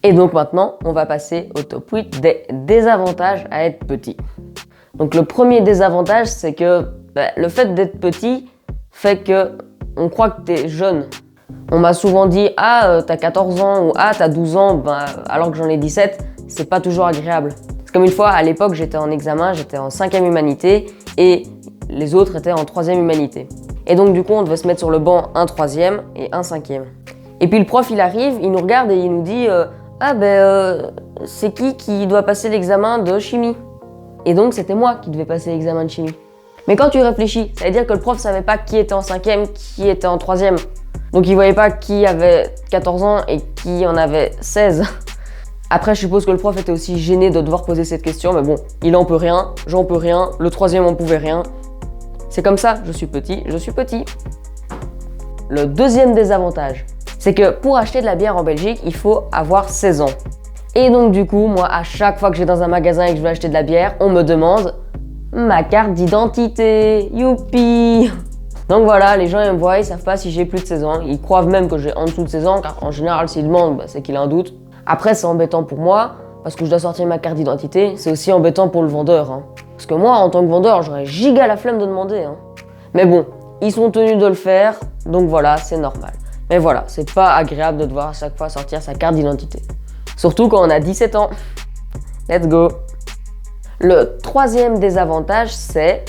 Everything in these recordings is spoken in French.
Et donc maintenant, on va passer au top 8 des désavantages à être petit. Donc le premier désavantage, c'est que le fait d'être petit fait que on croit que t'es jeune. On m'a souvent dit « Ah, t'as 14 ans » ou « Ah, t'as 12 ans », alors que j'en ai 17, c'est pas toujours agréable. C'est comme une fois, à l'époque, j'étais en examen, j'étais en 5e humanité et les autres étaient en 3e humanité. Et donc du coup, on devait se mettre sur le banc un 3e et un 5e. Et puis le prof, il arrive, il nous regarde et il nous dit c'est qui doit passer l'examen de chimie ?» Et donc c'était moi qui devais passer l'examen de chimie. Mais quand tu réfléchis, ça veut dire que le prof savait pas qui était en 5e, qui était en 3e. Donc il voyait pas qui avait 14 ans et qui en avait 16. Après, je suppose que le prof était aussi gêné de devoir poser cette question, mais bon, il en peut rien, j'en peux rien, le 3e en pouvait rien. C'est comme ça, je suis petit, je suis petit. Le deuxième désavantage, c'est que pour acheter de la bière en Belgique, il faut avoir 16 ans. Et donc du coup, moi, à chaque fois que je vais dans un magasin et que je veux acheter de la bière, on me demande ma carte d'identité. Youpi! Donc voilà, les gens ils me voient, ils savent pas si j'ai plus de 16 ans. Ils croient même que j'ai en dessous de 16 ans, car en général, s'ils demandent, c'est qu'il a un doute. Après, c'est embêtant pour moi, parce que je dois sortir ma carte d'identité. C'est aussi embêtant pour le vendeur. Parce que moi, en tant que vendeur, j'aurais giga la flemme de demander. Mais bon, ils sont tenus de le faire, donc voilà, c'est normal. Mais voilà, c'est pas agréable de devoir à chaque fois sortir sa carte d'identité. Surtout quand on a 17 ans. Let's go! Le troisième désavantage, c'est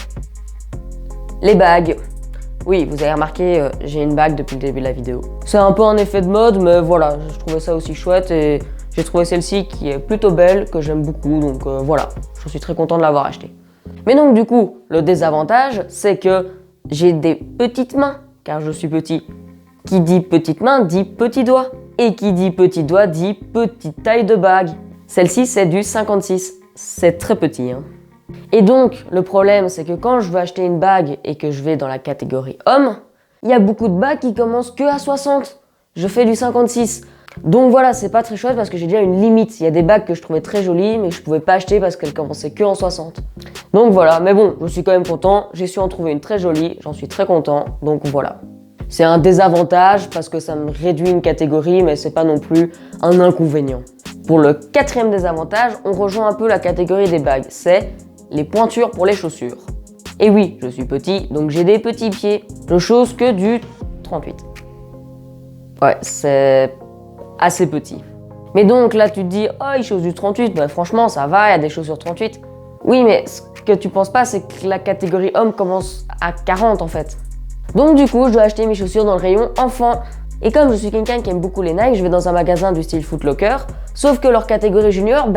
les bagues. Oui, vous avez remarqué, j'ai une bague depuis le début de la vidéo. C'est un peu un effet de mode, mais voilà, je trouvais ça aussi chouette et j'ai trouvé celle-ci qui est plutôt belle, que j'aime beaucoup, donc voilà, je suis très content de l'avoir achetée. Mais donc du coup, le désavantage, c'est que j'ai des petites mains, car je suis petit. Qui dit petite main dit petit doigt. Et qui dit petit doigt dit petite taille de bague. Celle-ci, c'est du 56. C'est très petit. Et donc, le problème, c'est que quand je veux acheter une bague et que je vais dans la catégorie homme, il y a beaucoup de bagues qui commencent que à 60. Je fais du 56. Donc voilà, c'est pas très chouette parce que j'ai déjà une limite. Il y a des bagues que je trouvais très jolies, mais que je pouvais pas acheter parce qu'elles commençaient que en 60. Donc voilà, mais bon, je suis quand même content. J'ai su en trouver une très jolie, j'en suis très content. Donc voilà. C'est un désavantage parce que ça me réduit une catégorie, mais c'est pas non plus un inconvénient. Pour le quatrième désavantage, on rejoint un peu la catégorie des bagues. C'est les pointures pour les chaussures. Et oui, je suis petit, donc j'ai des petits pieds. Je chose que du 38. Ouais, c'est assez petit. Mais donc là, tu te dis, oh, il chose du 38, bah, franchement, ça va, il y a des chaussures 38. Oui, mais ce que tu penses pas, c'est que la catégorie homme commence à 40 en fait. Donc du coup, je dois acheter mes chaussures dans le rayon enfant. Et comme je suis quelqu'un qui aime beaucoup les Nike, je vais dans un magasin du style Foot Locker. Sauf que leur catégorie junior,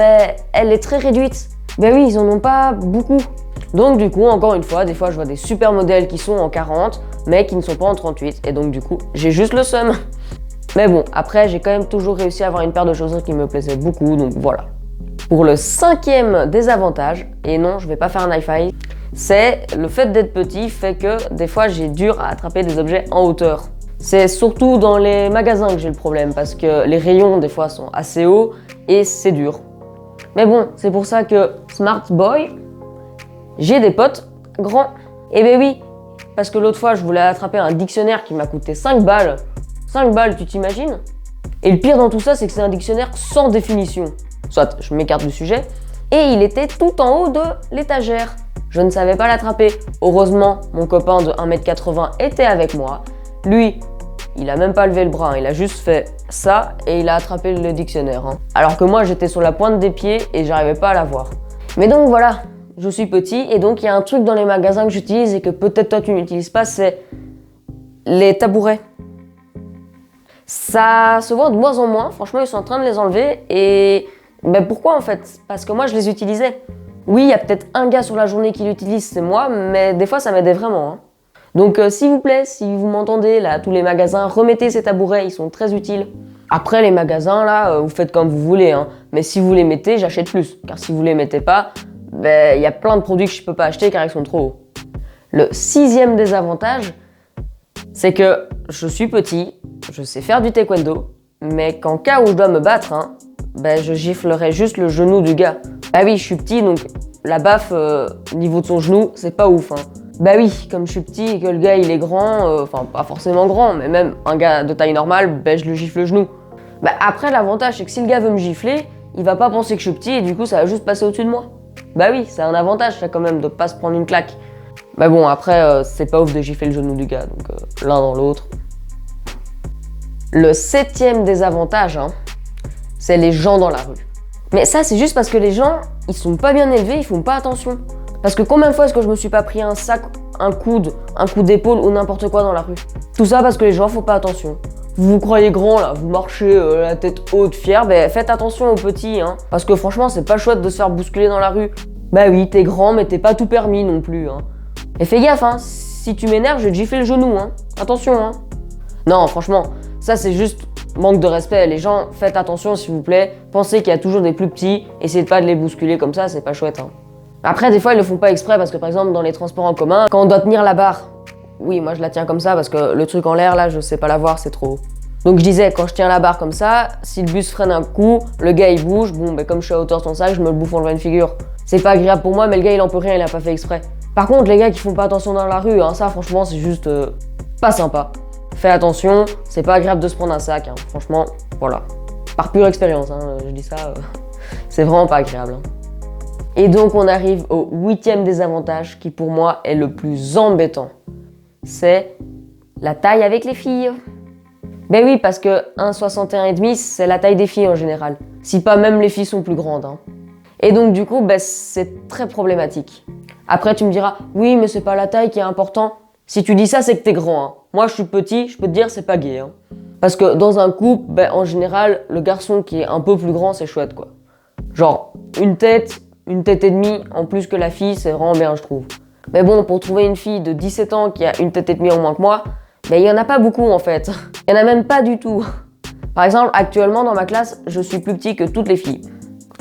elle est très réduite. Oui, ils en ont pas beaucoup. Donc du coup, encore une fois, des fois je vois des super modèles qui sont en 40, mais qui ne sont pas en 38. Et donc du coup, j'ai juste le seum. Mais bon, après, j'ai quand même toujours réussi à avoir une paire de chaussures qui me plaisait beaucoup, donc voilà. Pour le cinquième désavantage, et non, je vais pas faire un hi-fi, c'est le fait d'être petit fait que des fois j'ai dur à attraper des objets en hauteur. C'est surtout dans les magasins que j'ai le problème parce que les rayons des fois sont assez hauts et c'est dur. Mais bon, c'est pour ça que Smart Boy, j'ai des potes grands. Et ben oui, parce que l'autre fois je voulais attraper un dictionnaire qui m'a coûté 5 balles. 5 balles, tu t'imagines? Et le pire dans tout ça, c'est que c'est un dictionnaire sans définition. Soit, je m'écarte du sujet. Et il était tout en haut de l'étagère. Je ne savais pas l'attraper. Heureusement, mon copain de 1m80 était avec moi. Lui, il a même pas levé le bras, il a juste fait ça et il a attrapé le dictionnaire. Alors que moi, j'étais sur la pointe des pieds et j'arrivais pas à l'avoir. Mais donc voilà, je suis petit et donc il y a un truc dans les magasins que j'utilise et que peut-être toi tu n'utilises pas, c'est les tabourets. Ça se voit de moins en moins, franchement ils sont en train de les enlever et pourquoi en fait? Parce que moi je les utilisais. Oui, il y a peut-être un gars sur la journée qui l'utilise, c'est moi, mais des fois ça m'aidait vraiment. Donc s'il vous plaît, si vous m'entendez là, tous les magasins, remettez ces tabourets, ils sont très utiles. Après les magasins là, vous faites comme vous voulez, mais si vous les mettez, j'achète plus. Car si vous les mettez pas, il y a plein de produits que je peux pas acheter car ils sont trop hauts. Le sixième désavantage, c'est que je suis petit, je sais faire du taekwondo, mais qu'en cas où je dois me battre, je giflerai juste le genou du gars. Bah oui, je suis petit, donc la baffe au niveau de son genou, c'est pas ouf. Bah oui, comme je suis petit et que le gars il est grand, enfin pas forcément grand, mais même un gars de taille normale, je lui gifle le genou. Bah après, l'avantage, c'est que si le gars veut me gifler, il va pas penser que je suis petit et du coup, ça va juste passer au-dessus de moi. Bah oui, c'est un avantage, ça, quand même, de pas se prendre une claque. Mais bon, après, c'est pas ouf de gifler le genou du gars, donc l'un dans l'autre. Le 7e désavantage, hein, c'est les gens dans la rue. Mais ça, c'est juste parce que les gens, ils sont pas bien élevés, ils font pas attention. Parce que combien de fois est-ce que je me suis pas pris un sac, un coude, un coup d'épaule ou n'importe quoi dans la rue? Tout ça parce que les gens font pas attention. Vous vous croyez grand là, vous marchez la tête haute, fière, ben faites attention aux petits, hein. Parce que franchement, c'est pas chouette de se faire bousculer dans la rue. Bah oui, t'es grand, mais t'es pas tout permis non plus, hein. Et fais gaffe, hein, si tu m'énerves, je vais te gifler le genou, hein. Attention, hein. Non, franchement, ça c'est juste manque de respect. Les gens, faites attention s'il vous plaît. Pensez qu'il y a toujours des plus petits. Essayez pas de les bousculer comme ça, c'est pas chouette, hein. Après, des fois, ils le font pas exprès parce que par exemple, dans les transports en commun, quand on doit tenir la barre, oui, moi je la tiens comme ça parce que le truc en l'air là, je sais pas la voir, c'est trop haut. Donc je disais, quand je tiens la barre comme ça, si le bus freine un coup, le gars il bouge, bon, ben comme je suis à hauteur de son sac, je me le bouffe en pleine figure. C'est pas agréable pour moi, mais le gars il en peut rien, il a pas fait exprès. Par contre, les gars qui font pas attention dans la rue, hein, ça franchement, c'est juste pas sympa. Fais attention, c'est pas agréable de se prendre un sac, hein. Franchement, voilà. Par pure expérience, hein, je dis ça, c'est vraiment pas agréable, hein. Et donc on arrive au 8e désavantage qui pour moi est le plus embêtant. C'est la taille avec les filles. Ben oui, parce que 1,61,5 c'est la taille des filles en général. Si pas même les filles sont plus grandes, hein. Et donc du coup, ben, c'est très problématique. Après tu me diras, oui mais c'est pas la taille qui est important. Si tu dis ça, c'est que t'es grand, hein. Moi je suis petit, je peux te dire c'est pas gay, hein. Parce que dans un couple, ben, en général, le garçon qui est un peu plus grand, c'est chouette quoi. Genre, une tête et demie en plus que la fille, c'est vraiment bien, je trouve. Mais bon, pour trouver une fille de 17 ans qui a une tête et demie en moins que moi, ben il y en a pas beaucoup en fait. Il y en a même pas du tout. Par exemple, actuellement dans ma classe, je suis plus petit que toutes les filles.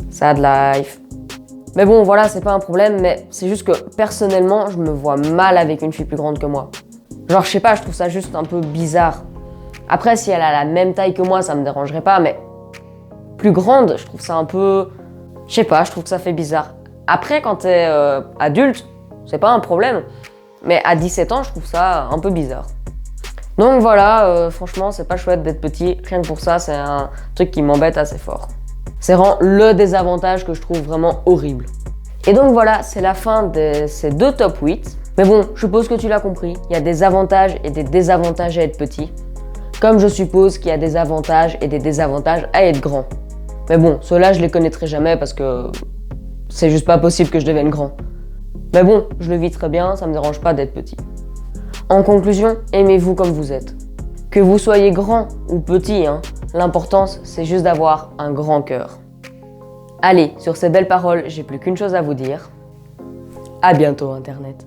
Sad life. Mais bon, voilà, c'est pas un problème, mais c'est juste que personnellement, je me vois mal avec une fille plus grande que moi. Genre, je sais pas, je trouve ça juste un peu bizarre. Après, si elle a la même taille que moi, ça me dérangerait pas, mais plus grande, je trouve ça un peu... Je sais pas, je trouve que ça fait bizarre. Après, quand t'es adulte, c'est pas un problème. Mais à 17 ans, je trouve ça un peu bizarre. Donc voilà, franchement, c'est pas chouette d'être petit. Rien que pour ça, c'est un truc qui m'embête assez fort. C'est vraiment le désavantage que je trouve vraiment horrible. Et donc voilà, c'est la fin de ces deux top 8. Mais bon, je suppose que tu l'as compris. Il y a des avantages et des désavantages à être petit. Comme je suppose qu'il y a des avantages et des désavantages à être grand. Mais bon, ceux-là, je les connaîtrai jamais parce que c'est juste pas possible que je devienne grand. Mais bon, je le vis très bien, ça me dérange pas d'être petit. En conclusion, aimez-vous comme vous êtes. Que vous soyez grand ou petit, hein, l'importance, c'est juste d'avoir un grand cœur. Allez, sur ces belles paroles, j'ai plus qu'une chose à vous dire. À bientôt, Internet.